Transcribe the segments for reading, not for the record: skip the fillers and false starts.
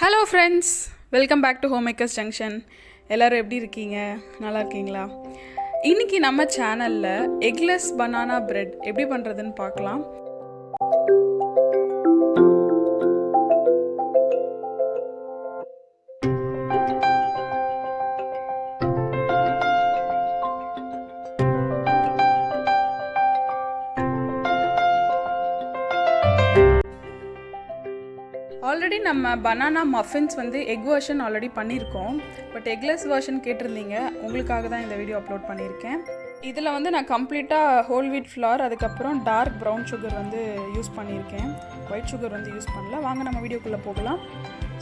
Hello friends, welcome back to Home Makers Junction. எல்லோரும் எப்படி இருக்கீங்க? நல்லா இருக்கீங்களா? இன்றைக்கி நம்ம சேனலில் எக்லெஸ் பனானா பிரெட் எப்படி பண்ணுறதுன்னு பார்க்கலாம். ஆல்ரெடி நம்ம banana muffins egg version already பண்ணியிருக்கோம். பட் எக்லெஸ் வெர்ஷன் கேட்டிருந்தீங்க, உங்களுக்காக தான் இந்த வீடியோ அப்லோட் பண்ணியிருக்கேன். இதில் நான் கம்ப்ளீட்டாக ஹோல் வீட் ஃப்ளார், அதுக்கப்புறம் டார்க் ப்ரௌன் சுகர் யூஸ் பண்ணியிருக்கேன். ஒயிட் சுகர் யூஸ் பண்ணல. வாங்க நம்ம வீடியோக்குள்ளே போகலாம்.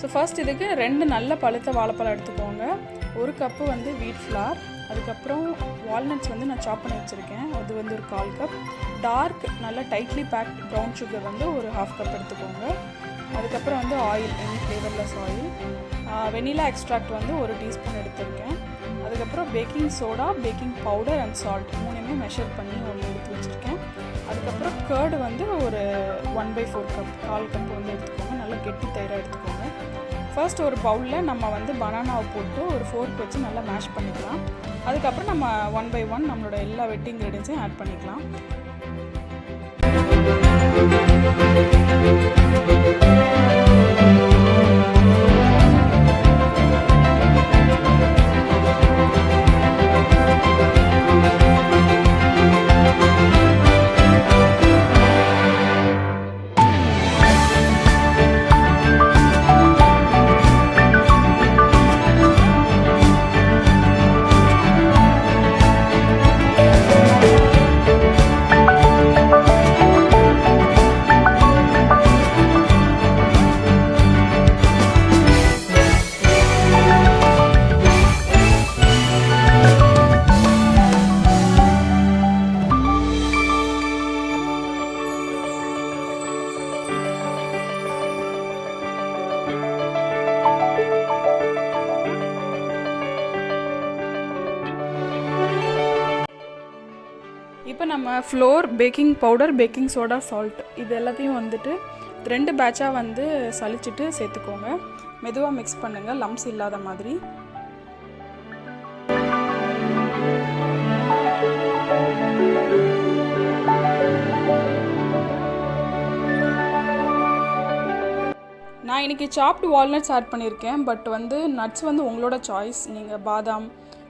ஸோ ஃபர்ஸ்ட் இதுக்கு 2 நல்ல பழுத்த வாழைப்பழம் எடுத்துக்கோங்க. 1 கப்பு வீட் ஃப்ளார், அதுக்கப்புறம் வால்நட்ஸ் நான் சாப் பண்ணி வச்சுருக்கேன், அது ஒரு 1/4 கப். டார்க் நல்ல டைட்லி பேக்ட் ப்ரௌன் சுகர் ஒரு 1/2 கப் எடுத்துக்கோங்க. அதுக்கப்புறம் oil, any flavourless oil. Vanilla extract 1 teaspoon எடுத்துருக்கேன். அதுக்கப்புறம் baking soda, baking powder and salt 3மே மெஷர் பண்ணி எடுத்து வச்சுருக்கேன். அதுக்கப்புறம் கர்டு ஒரு 1/4 கப், 1/4 கப் எடுத்துக்கோங்க. நல்லா கெட்டி தயிராக எடுத்துக்கோங்க. ஃபர்ஸ்ட் ஒரு பவுலில் நம்ம பனானாவை போட்டு ஒரு ஃபோர்க் வச்சு நல்லா மேஷ் பண்ணிக்கலாம். அதுக்கப்புறம் நம்ம 1 by 1 நம்மளோட எல்லா வெட் இன்க்ரீடியன்ஸையும் ஆட் பண்ணிக்கலாம். இப்போ நம்ம floor, baking powder, baking soda, salt இது எல்லாத்தையும் 2 பேட்சாக சலிச்சிட்டு சேர்த்துக்கோங்க. மெதுவாக மிக்ஸ் பண்ணுங்கள், லம்ஸ் இல்லாத மாதிரி. நான் இன்றைக்கி சாப்டு வால்நட்ஸ் ஆட் பண்ணியிருக்கேன். பட் நட்ஸ் உங்களோட சாய்ஸ். நீங்கள் பாதாம்,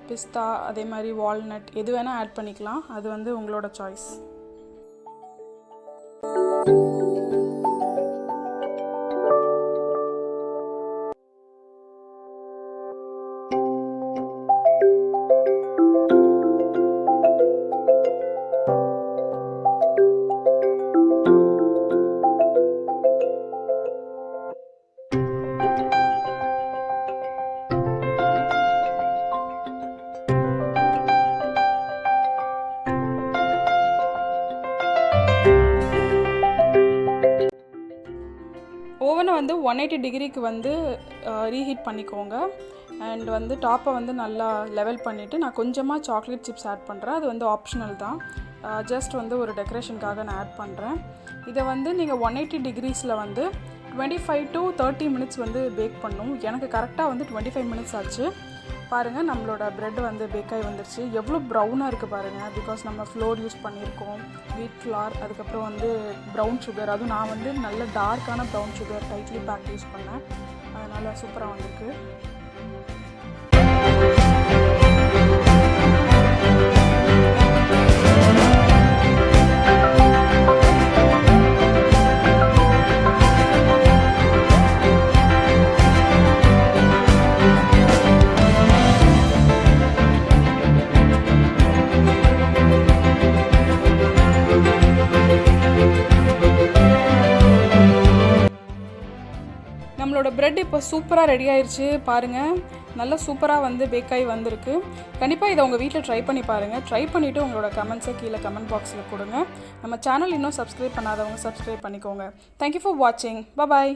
பிஸ்தா, அதே மாதிரி வால்நட் எது வேணால் ஆட் பண்ணிக்கலாம். அது உங்களோட சாய்ஸ். ஓவனை 180 டிகிரிக்கு ரீஹீட் பண்ணிக்கோங்க. அண்ட் டாப்பை நல்லா லெவல் பண்ணிவிட்டு நான் கொஞ்சமாக சாக்லேட் சிப்ஸ் ஆட் பண்ணுறேன். அது ஆப்ஷனல் தான். ஜஸ்ட் ஒரு டெக்கரேஷனுக்காக நான் ஆட் பண்ணுறேன். இதை நீங்கள் 180 டிகிரிஸில் 25 to 30 மினிட்ஸ் பேக் பண்ணும். எனக்கு கரெக்டாக 25 மினிட்ஸ் ஆச்சு. பாருங்கள், நம்மளோட ப்ரெட் பேக் ஆகி வந்துருச்சு. எவ்வளோ ப்ரௌனாக இருக்குது பாருங்கள். பிகாஸ் நம்ம ஃப்ளோர் யூஸ் பண்ணியிருக்கோம், வீட் ஃப்ளார், அதுக்கப்புறம் ப்ரௌன் சுகர். அதுவும் நான் நல்ல டார்க்கான brown sugar tightly pack use பண்ணேன். அதனால் சூப்பராக வந்திருக்கு. நம்மளோட ப்ரெட் இப்போ சூப்பராக ரெடி ஆயிடுச்சு. பாருங்கள், நல்லா சூப்பராக பேக் ஆகி வந்திருக்கு. கண்டிப்பாக இதை உங்கள் வீட்டில் ட்ரை பண்ணி பாருங்கள். ட்ரை பண்ணிவிட்டு உங்களோட கமெண்ட்ஸை கீழே கமெண்ட் பாக்ஸில் கொடுங்க. நம்ம சேனல் இன்னும் சப்ஸ்கிரைப் பண்ணாதவங்க சப்ஸ்கிரைப் பண்ணிக்கோங்க. தேங்க்யூ ஃபார் வாட்சிங். பாய்.